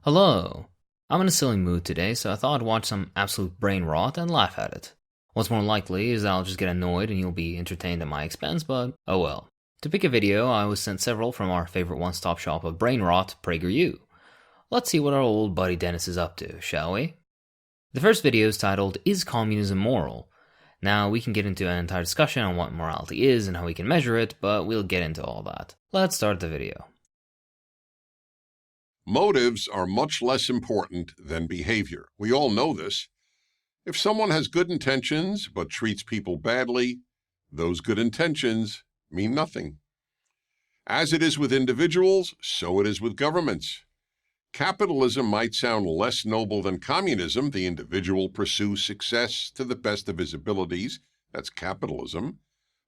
Hello. I'm in a silly mood today, so I thought I'd watch some absolute brain rot and laugh at it. What's more likely is that I'll just get annoyed and you'll be entertained at my expense, but oh well. To pick a video, I was sent several from our favorite one-stop shop of brain rot, PragerU. Let's see what our old buddy Dennis is up to, shall we? The first video is titled, Is Communism Moral? Now, we can get into an entire discussion on what morality is and how we can measure it, but we'll get into all that. Let's start the video. Motives are much less important than behavior. We all know this. If someone has good intentions but treats people badly, those good intentions mean nothing. As it is with individuals, so it is with governments. Capitalism might sound less noble than communism. The individual pursues success to the best of his abilities. That's capitalism.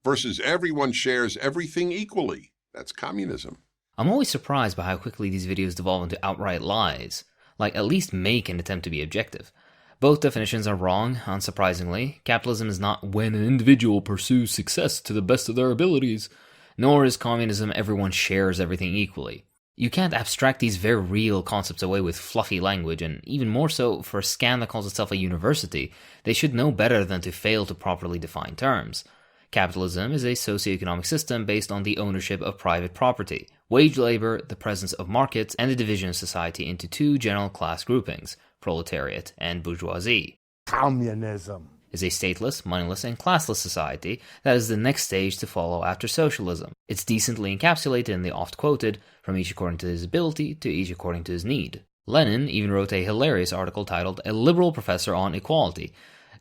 Versus everyone shares everything equally. That's communism. I'm always surprised by how quickly these videos devolve into outright lies. Like, at least make an attempt to be objective. Both definitions are wrong, unsurprisingly. Capitalism is not when an individual pursues success to the best of their abilities, nor is communism everyone shares everything equally. You can't abstract these very real concepts away with fluffy language, and even more so for a scam that calls itself a university. They should know better than to fail to properly define terms. Capitalism is a socioeconomic system based on the ownership of private property, wage labor, the presence of markets, and the division of society into two general class groupings, proletariat and bourgeoisie. Communism is a stateless, moneyless, and classless society that is the next stage to follow after socialism. It's decently encapsulated in the oft-quoted, from each according to his ability to each according to his need. Lenin even wrote a hilarious article titled A Liberal Professor on Equality,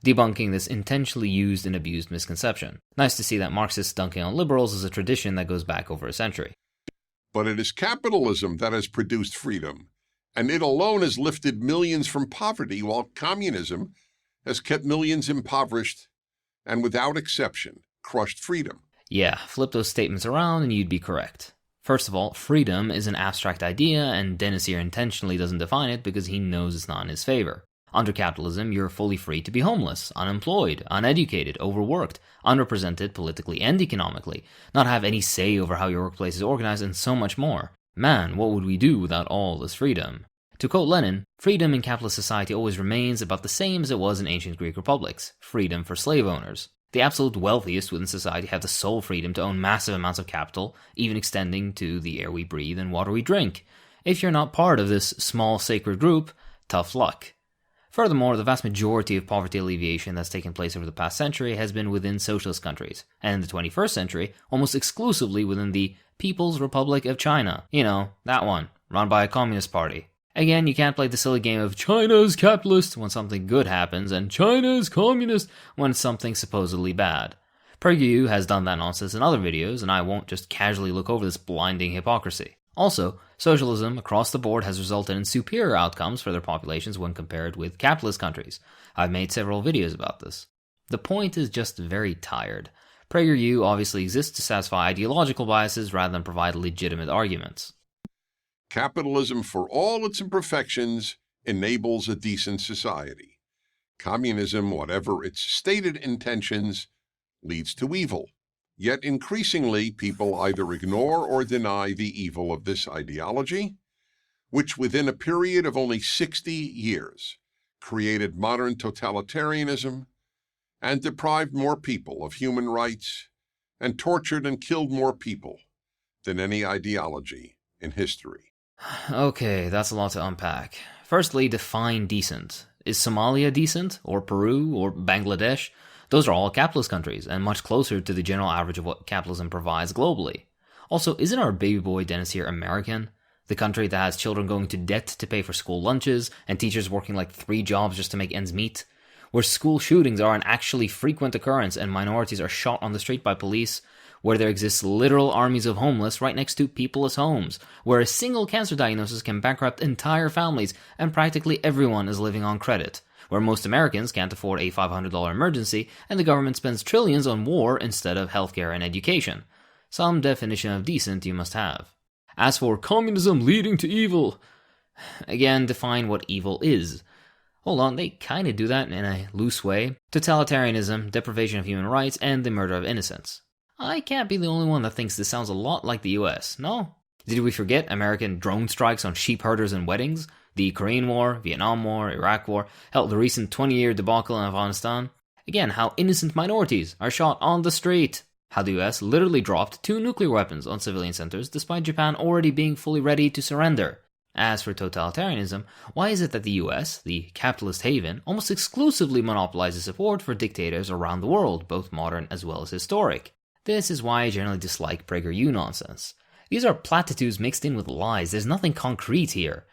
debunking this intentionally used and abused misconception. Nice to see that Marxists dunking on liberals is a tradition that goes back over a century. But it is capitalism that has produced freedom, and it alone has lifted millions from poverty, while communism has kept millions impoverished and, without exception, crushed freedom. Yeah, flip those statements around and you'd be correct. First of all, freedom is an abstract idea, and Dennis here intentionally doesn't define it because he knows it's not in his favor. Under capitalism, you're fully free to be homeless, unemployed, uneducated, overworked, unrepresented politically and economically, not have any say over how your workplace is organized, and so much more. Man, what would we do without all this freedom? To quote Lenin, freedom in capitalist society always remains about the same as it was in ancient Greek republics, freedom for slave owners. The absolute wealthiest within society have the sole freedom to own massive amounts of capital, even extending to the air we breathe and water we drink. If you're not part of this small sacred group, tough luck. Furthermore, the vast majority of poverty alleviation that's taken place over the past century has been within socialist countries, and in the 21st century, almost exclusively within the People's Republic of China. You know, that one, run by a communist party. Again, you can't play the silly game of China's capitalist when something good happens, and China's communist when it's something supposedly bad. PragerU has done that nonsense in other videos, and I won't just casually look over this blinding hypocrisy. Also, socialism across the board has resulted in superior outcomes for their populations when compared with capitalist countries. I've made several videos about this. The point is just very tired. PragerU obviously exists to satisfy ideological biases rather than provide legitimate arguments. Capitalism, for all its imperfections, enables a decent society. Communism, whatever its stated intentions, leads to evil. Yet increasingly, people either ignore or deny the evil of this ideology, which within a period of only 60 years created modern totalitarianism and deprived more people of human rights and tortured and killed more people than any ideology in history. Okay, that's a lot to unpack. Firstly, define decent. Is Somalia decent? Or Peru? Or Bangladesh? Those are all capitalist countries, and much closer to the general average of what capitalism provides globally. Also, isn't our baby boy Dennis here American? The country that has children going to debt to pay for school lunches, and teachers working like 3 jobs just to make ends meet? Where school shootings are an actually frequent occurrence and minorities are shot on the street by police? Where there exists literal armies of homeless right next to peopleless homes? Where a single cancer diagnosis can bankrupt entire families, and practically everyone is living on credit? Where most Americans can't afford a $500 emergency, and the government spends trillions on war instead of healthcare and education. Some definition of decent you must have. As for communism leading to evil, again, define what evil is. Hold on, they kinda do that in a loose way. Totalitarianism, deprivation of human rights, and the murder of innocents. I can't be the only one that thinks this sounds a lot like the US, no? Did we forget American drone strikes on sheep herders and weddings? The Korean War, Vietnam War, Iraq War, hell, the recent 20-year debacle in Afghanistan? Again, how innocent minorities are shot on the street. How the US literally dropped 2 nuclear weapons on civilian centers despite Japan already being fully ready to surrender. As for totalitarianism, why is it that the US, the capitalist haven, almost exclusively monopolizes support for dictators around the world, both modern as well as historic? This is why I generally dislike PragerU nonsense. These are platitudes mixed in with lies. There's nothing concrete here.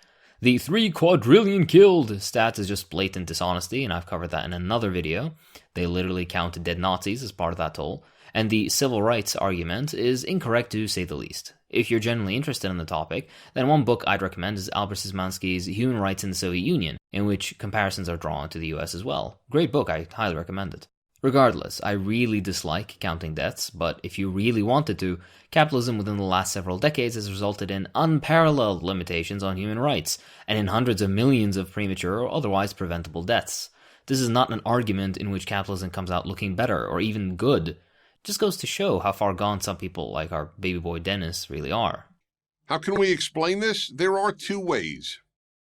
The 3 quadrillion killed stats is just blatant dishonesty, and I've covered that in another video. They literally count dead Nazis as part of that toll. And the civil rights argument is incorrect to say the least. If you're genuinely interested in the topic, then one book I'd recommend is Albert Szymanski's Human Rights in the Soviet Union, in which comparisons are drawn to the US as well. Great book, I highly recommend it. Regardless, I really dislike counting deaths, but if you really wanted to, capitalism within the last several decades has resulted in unparalleled limitations on human rights, and in hundreds of millions of premature or otherwise preventable deaths. This is not an argument in which capitalism comes out looking better or even good. It just goes to show how far gone some people like our baby boy Dennis really are. How can we explain this? There are 2 ways.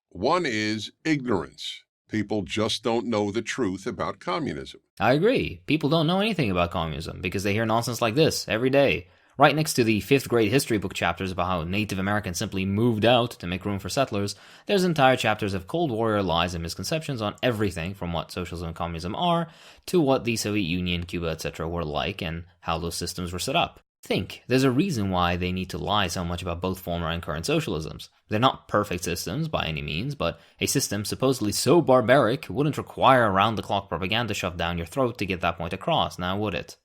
One is ignorance. People just don't know the truth about communism. I agree. People don't know anything about communism because they hear nonsense like this every day. Right next to the 5th grade history book chapters about how Native Americans simply moved out to make room for settlers, there's entire chapters of Cold Warrior lies and misconceptions on everything from what socialism and communism are to what the Soviet Union, Cuba, etc. were like and how those systems were set up. Think, there's a reason why they need to lie so much about both former and current socialisms. They're not perfect systems by any means, but a system supposedly so barbaric wouldn't require around-the-clock propaganda shoved down your throat to get that point across, now would it?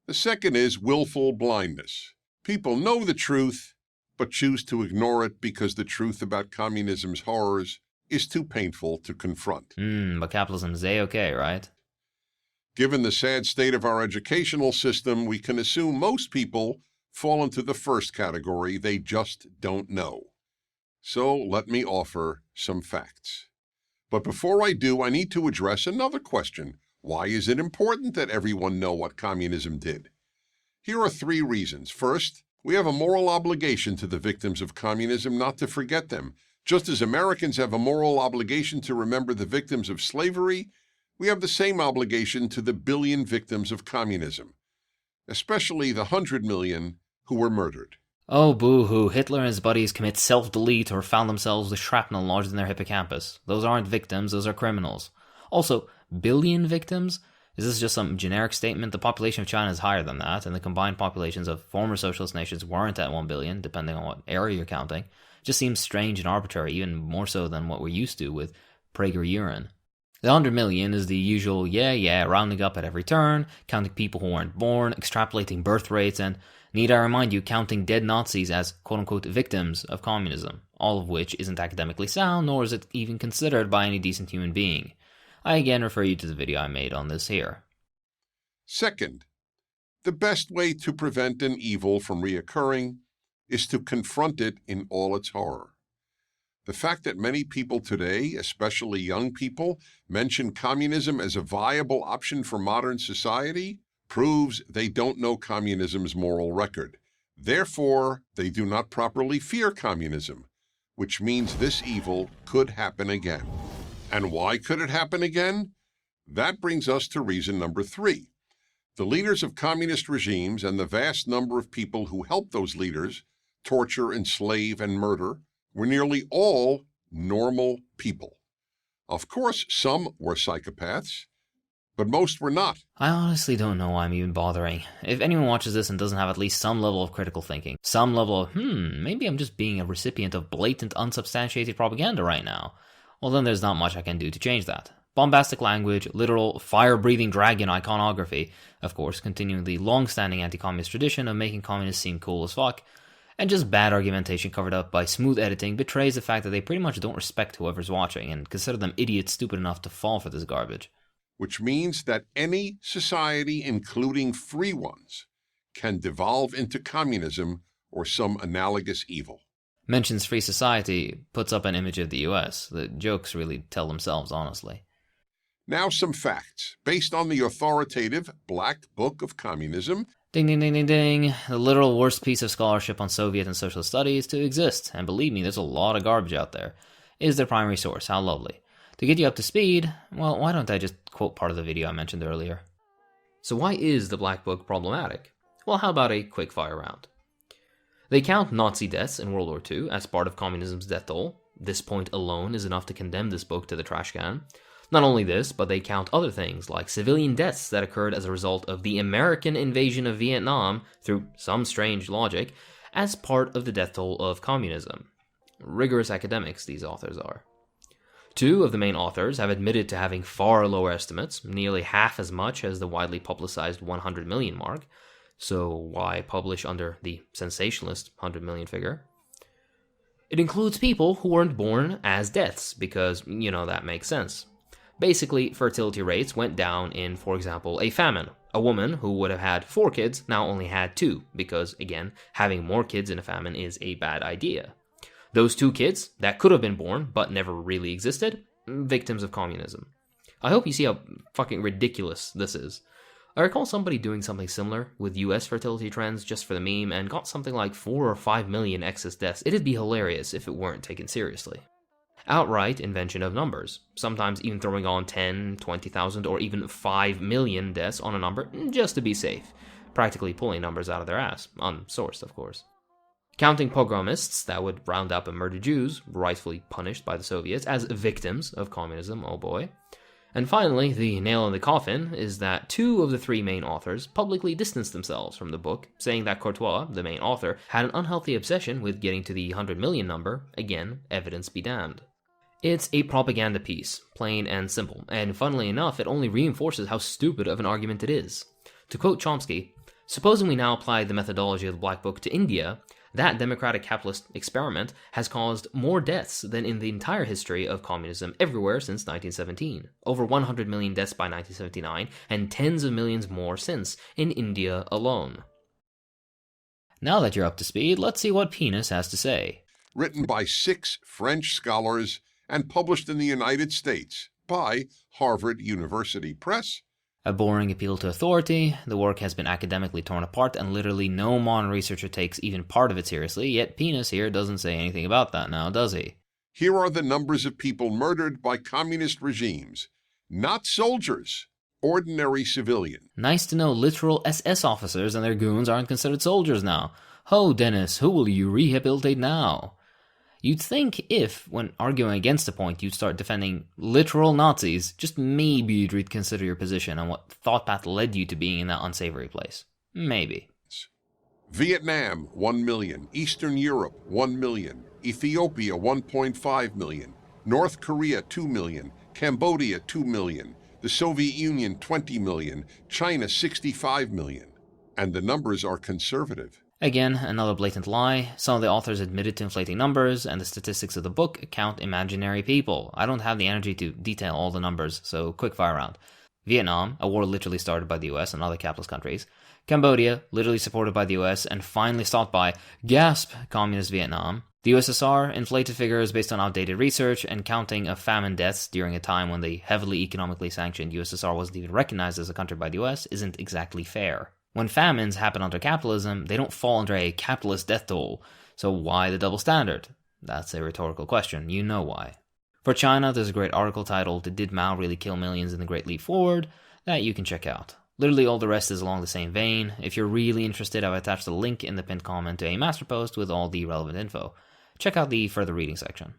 The second is willful blindness. People know the truth, but choose to ignore it because the truth about communism's horrors is too painful to confront. But capitalism's A-okay, right? Given the sad state of our educational system, we can assume most people fall into the first category, they just don't know. So let me offer some facts. But before I do, I need to address another question. Why is it important that everyone know what communism did? Here are 3 reasons. First, we have a moral obligation to the victims of communism not to forget them. Just as Americans have a moral obligation to remember the victims of slavery, we have the same obligation to the billion victims of communism, especially the 100 million who were murdered. Oh, boo-hoo, Hitler and his buddies commit self-delete or found themselves with shrapnel lodged in their hippocampus. Those aren't victims, those are criminals. Also, billion victims? Is this just some generic statement? The population of China is higher than that, and the combined populations of former socialist nations weren't at 1 billion, depending on what area you're counting. It just seems strange and arbitrary, even more so than what we're used to with PragerU. The 100 million is the usual rounding up at every turn, counting people who weren't born, extrapolating birth rates, and, need I remind you, counting dead Nazis as quote-unquote victims of communism, all of which isn't academically sound, nor is it even considered by any decent human being. I again refer you to the video I made on this here. Second, the best way to prevent an evil from reoccurring is to confront it in all its horror. The fact that many people today, especially young people, mention communism as a viable option for modern society proves they don't know communism's moral record. Therefore, they do not properly fear communism, which means this evil could happen again. And why could it happen again? That brings us to reason number 3. The leaders of communist regimes and the vast number of people who help those leaders torture, enslave, and murder were nearly all normal people. Of course, some were psychopaths, but most were not. I honestly don't know why I'm even bothering. If anyone watches this and doesn't have at least some level of critical thinking, some level of, maybe I'm just being a recipient of blatant, unsubstantiated propaganda right now, well then there's not much I can do to change that. Bombastic language, literal fire-breathing dragon iconography, of course, continuing the long-standing anti-communist tradition of making communists seem cool as fuck, and just bad argumentation covered up by smooth editing betrays the fact that they pretty much don't respect whoever's watching and consider them idiots stupid enough to fall for this garbage. Which means that any society, including free ones, can devolve into communism or some analogous evil. Mentions free society, puts up an image of the US. The jokes really tell themselves, honestly. Now some facts. Based on the authoritative Black Book of Communism, Ding, ding, ding, ding, ding. The literal worst piece of scholarship on Soviet and socialist studies to exist, and believe me, there's a lot of garbage out there, is their primary source. How lovely. To get you up to speed, well, why don't I just quote part of the video I mentioned earlier? So why is the Black Book problematic? Well, how about a quick fire round? They count Nazi deaths in World War II as part of communism's death toll. This point alone is enough to condemn this book to the trash can. Not only this, but they count other things like civilian deaths that occurred as a result of the American invasion of Vietnam, through some strange logic, as part of the death toll of communism. Rigorous academics, these authors are. Two of the main authors have admitted to having far lower estimates, nearly half as much as the widely publicized 100 million mark. So why publish under the sensationalist 100 million figure? It includes people who weren't born as deaths, because, that makes sense. Basically, fertility rates went down in, for example, a famine. A woman who would have had 4 kids now only had 2, because, again, having more kids in a famine is a bad idea. Those 2 kids that could have been born, but never really existed, victims of communism. I hope you see how fucking ridiculous this is. I recall somebody doing something similar with US fertility trends just for the meme and got something like 4 or 5 million excess deaths. It'd be hilarious if it weren't taken seriously. Outright invention of numbers, sometimes even throwing on 10, 20,000, or even 5 million deaths on a number just to be safe, practically pulling numbers out of their ass, unsourced of course. Counting pogromists that would round up and murder Jews, rightfully punished by the Soviets, as victims of communism, oh boy. And finally, the nail in the coffin is that 2 of the 3 main authors publicly distanced themselves from the book, saying that Courtois, the main author, had an unhealthy obsession with getting to the 100 million number. Again, evidence be damned. It's a propaganda piece, plain and simple, and funnily enough, it only reinforces how stupid of an argument it is. To quote Chomsky, supposing we now apply the methodology of the Black Book to India, that democratic capitalist experiment has caused more deaths than in the entire history of communism everywhere since 1917. Over 100 million deaths by 1979, and tens of millions more since, in India alone. Now that you're up to speed, let's see what Penis has to say. Written by 6 French scholars and published in the United States by Harvard University Press. A boring appeal to authority, the work has been academically torn apart and literally no modern researcher takes even part of it seriously, yet Penis here doesn't say anything about that now, does he? Here are the numbers of people murdered by communist regimes. Not soldiers, ordinary civilian. Nice to know literal SS officers and their goons aren't considered soldiers now. Ho, Dennis, who will you rehabilitate now? You'd think if, when arguing against a point, you'd start defending literal Nazis, just maybe you'd reconsider your position on what thought path led you to being in that unsavory place. Maybe. Vietnam, 1 million. Eastern Europe, 1 million. Ethiopia, 1.5 million. North Korea, 2 million. Cambodia, 2 million. The Soviet Union, 20 million. China, 65 million. And the numbers are conservative. Again, another blatant lie. Some of the authors admitted to inflating numbers, and the statistics of the book count imaginary people. I don't have the energy to detail all the numbers, so quick fire round. Vietnam, a war literally started by the US and other capitalist countries. Cambodia, literally supported by the US and finally stopped by, gasp, communist Vietnam. The USSR, inflated figures based on outdated research and counting of famine deaths during a time when the heavily economically sanctioned USSR wasn't even recognized as a country by the US, isn't exactly fair. When famines happen under capitalism, they don't fall under a capitalist death toll, so why the double standard? That's a rhetorical question, you know why. For China, there's a great article titled, Did Mao Really Kill Millions in the Great Leap Forward? That you can check out. Literally all the rest is along the same vein. If you're really interested, I've attached a link in the pinned comment to a master post with all the relevant info. Check out the further reading section.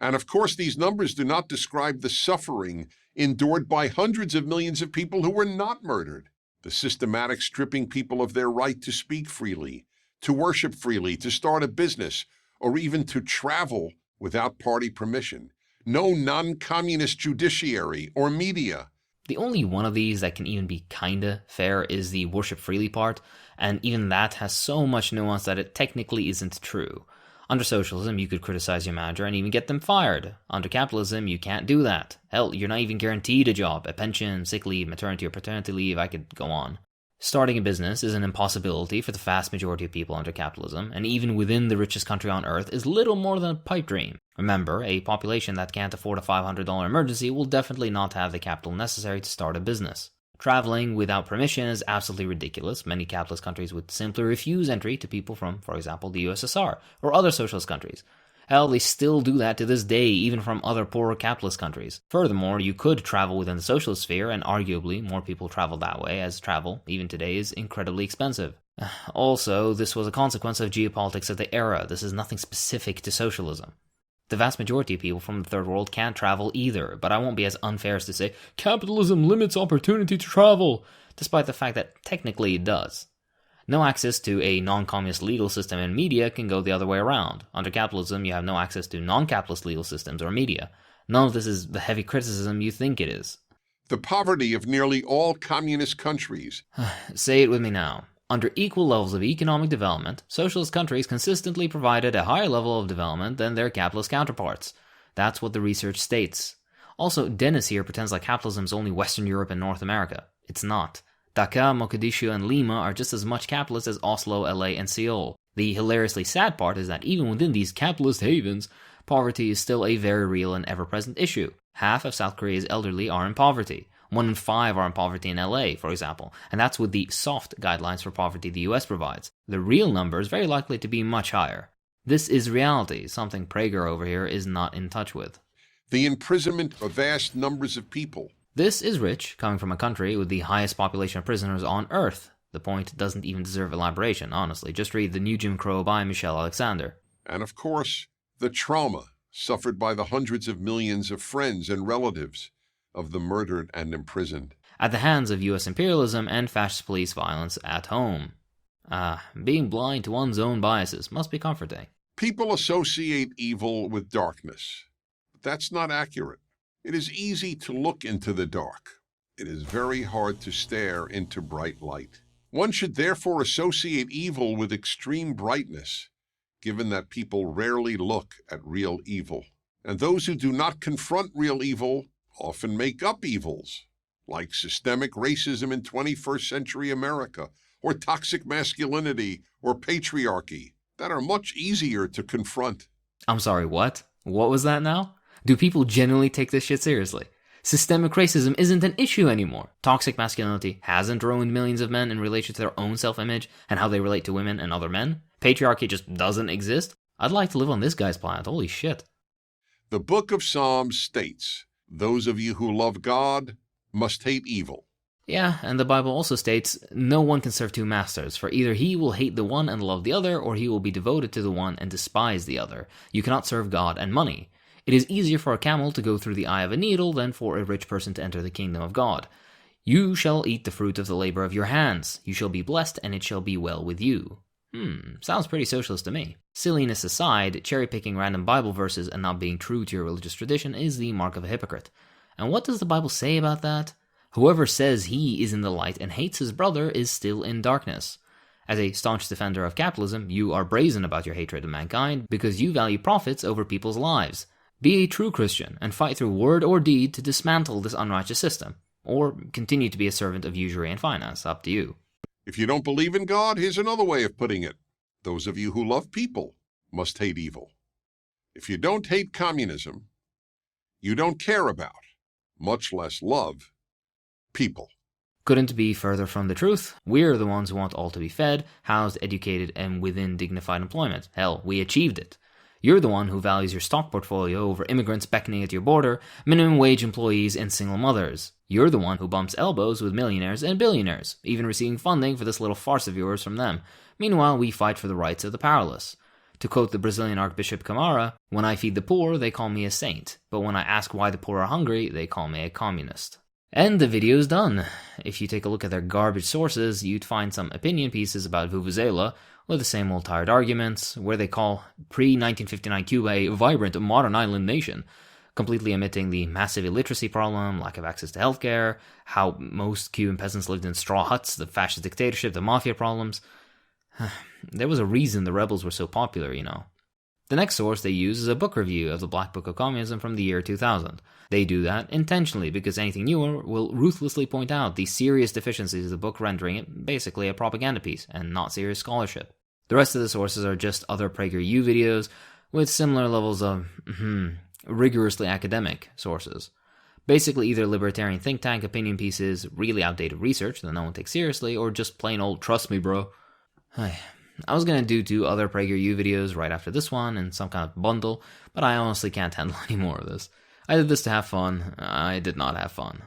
And of course, these numbers do not describe the suffering endured by hundreds of millions of people who were not murdered. The systematic stripping people of their right to speak freely, to worship freely, to start a business, or even to travel without party permission. No non-communist judiciary or media. The only one of these that can even be kinda fair is the worship freely part, and even that has so much nuance that it technically isn't true. Under socialism, you could criticize your manager and even get them fired. Under capitalism, you can't do that. Hell, you're not even guaranteed a job, a pension, sick leave, maternity or paternity leave, I could go on. Starting a business is an impossibility for the vast majority of people under capitalism, and even within the richest country on earth is little more than a pipe dream. Remember, a population that can't afford a $500 emergency will definitely not have the capital necessary to start a business. Traveling without permission is absolutely ridiculous. Many capitalist countries would simply refuse entry to people from, for example, the USSR or other socialist countries. Hell, they still do that to this day, even from other poorer capitalist countries. Furthermore, you could travel within the socialist sphere, and arguably more people travel that way, as travel, even today, is incredibly expensive. Also, this was a consequence of geopolitics of the era. This is nothing specific to socialism. The vast majority of people from the third world can't travel either, but I won't be as unfair as to say, capitalism limits opportunity to travel, despite the fact that technically it does. No access to a non-communist legal system and media can go the other way around. Under capitalism, you have no access to non-capitalist legal systems or media. None of this is the heavy criticism you think it is. The poverty of nearly all communist countries. Say it with me now. Under equal levels of economic development, socialist countries consistently provided a higher level of development than their capitalist counterparts. That's what the research states. Also, Dennis here pretends like capitalism is only Western Europe and North America. It's not. Dhaka, Mogadishu, and Lima are just as much capitalist as Oslo, LA, and Seoul. The hilariously sad part is that even within these capitalist havens, poverty is still a very real and ever-present issue. Half of South Korea's elderly are in poverty. 1 in 5 are in poverty in LA, for example, and that's with the soft guidelines for poverty the US provides. The real number is very likely to be much higher. This is reality, something Prager over here is not in touch with. The imprisonment of vast numbers of people. This is rich, coming from a country with the highest population of prisoners on Earth. The point doesn't even deserve elaboration, honestly. Just read The New Jim Crow by Michelle Alexander. And of course, the trauma suffered by the hundreds of millions of friends and relatives of the murdered and imprisoned. At the hands of US imperialism and fascist police violence at home. Being blind to one's own biases must be comforting. People associate evil with darkness, but that's not accurate. It is easy to look into the dark. It is very hard to stare into bright light. One should therefore associate evil with extreme brightness, given that people rarely look at real evil. And those who do not confront real evil often make up evils, like systemic racism in 21st century America, or toxic masculinity, or patriarchy, that are much easier to confront. I'm sorry, what? What was that now? Do people genuinely take this shit seriously? Systemic racism isn't an issue anymore. Toxic masculinity hasn't ruined millions of men in relation to their own self-image and how they relate to women and other men. Patriarchy just doesn't exist. I'd like to live on this guy's planet, holy shit. The book of Psalms states, "Those of you who love God must hate evil." Yeah, and the Bible also states, no one can serve two masters, for either he will hate the one and love the other, or he will be devoted to the one and despise the other. You cannot serve God and money. It is easier for a camel to go through the eye of a needle than for a rich person to enter the kingdom of God. You shall eat the fruit of the labor of your hands. You shall be blessed, and it shall be well with you. Sounds pretty socialist to me. Silliness aside, cherry-picking random Bible verses and not being true to your religious tradition is the mark of a hypocrite. And what does the Bible say about that? Whoever says he is in the light and hates his brother is still in darkness. As a staunch defender of capitalism, you are brazen about your hatred of mankind because you value profits over people's lives. Be a true Christian and fight through word or deed to dismantle this unrighteous system. Or continue to be a servant of usury and finance, up to you. If you don't believe in God, here's another way of putting it. Those of you who love people must hate evil. If you don't hate communism, you don't care about, much less love, people. Couldn't be further from the truth. We're the ones who want all to be fed, housed, educated, and within dignified employment. Hell, we achieved it. You're the one who values your stock portfolio over immigrants beckoning at your border, minimum wage employees, and single mothers. You're the one who bumps elbows with millionaires and billionaires, even receiving funding for this little farce of yours from them. Meanwhile, we fight for the rights of the powerless. To quote the Brazilian Archbishop Camara, when I feed the poor, they call me a saint, but when I ask why the poor are hungry, they call me a communist. And the video's done. If you take a look at their garbage sources, you'd find some opinion pieces about Vuvuzela, with the same old tired arguments, where they call pre-1959 Cuba a vibrant, modern island nation, completely omitting the massive illiteracy problem, lack of access to healthcare, how most Cuban peasants lived in straw huts, the fascist dictatorship, the mafia problems. There was a reason the rebels were so popular, you know. The next source they use is a book review of the Black Book of Communism from the year 2000. They do that intentionally because anything newer will ruthlessly point out the serious deficiencies of the book, rendering it basically a propaganda piece and not serious scholarship. The rest of the sources are just other PragerU videos with similar levels of rigorously academic sources. Basically either libertarian think tank opinion pieces, really outdated research that no one takes seriously, or just plain old trust me bro. I was gonna do 2 other PragerU videos right after this one in some kind of bundle, but I honestly can't handle any more of this. I did this to have fun. I did not have fun.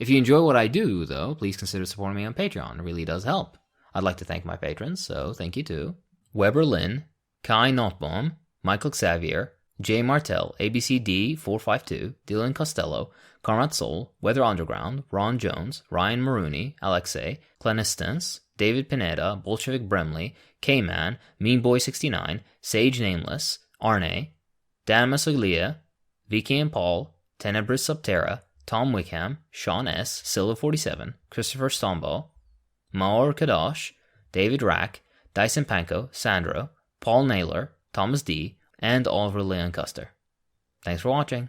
If you enjoy what I do, though, please consider supporting me on Patreon. It really does help. I'd like to thank my patrons, so thank you too. Weber Lynn, Kai Notbaum, Michael Xavier, Jay Martell, ABCD452, Dylan Costello, Conrad Soul, Weather Underground, Ron Jones, Ryan Marooney, Alexei, Clenistance, David Pineda, Bolshevik Bremley, K-Man, Meanboy69, Sage Nameless, Arne, Dan Masaglia, Vicky and Paul, Tenebris Subterra, Tom Wickham, Sean S., Silva47, Christopher Stombaugh, Maor Kadosh, David Rack, Dyson Panko, Sandro, Paul Naylor, Thomas D., and Oliver Leon Custer. Thanks for watching.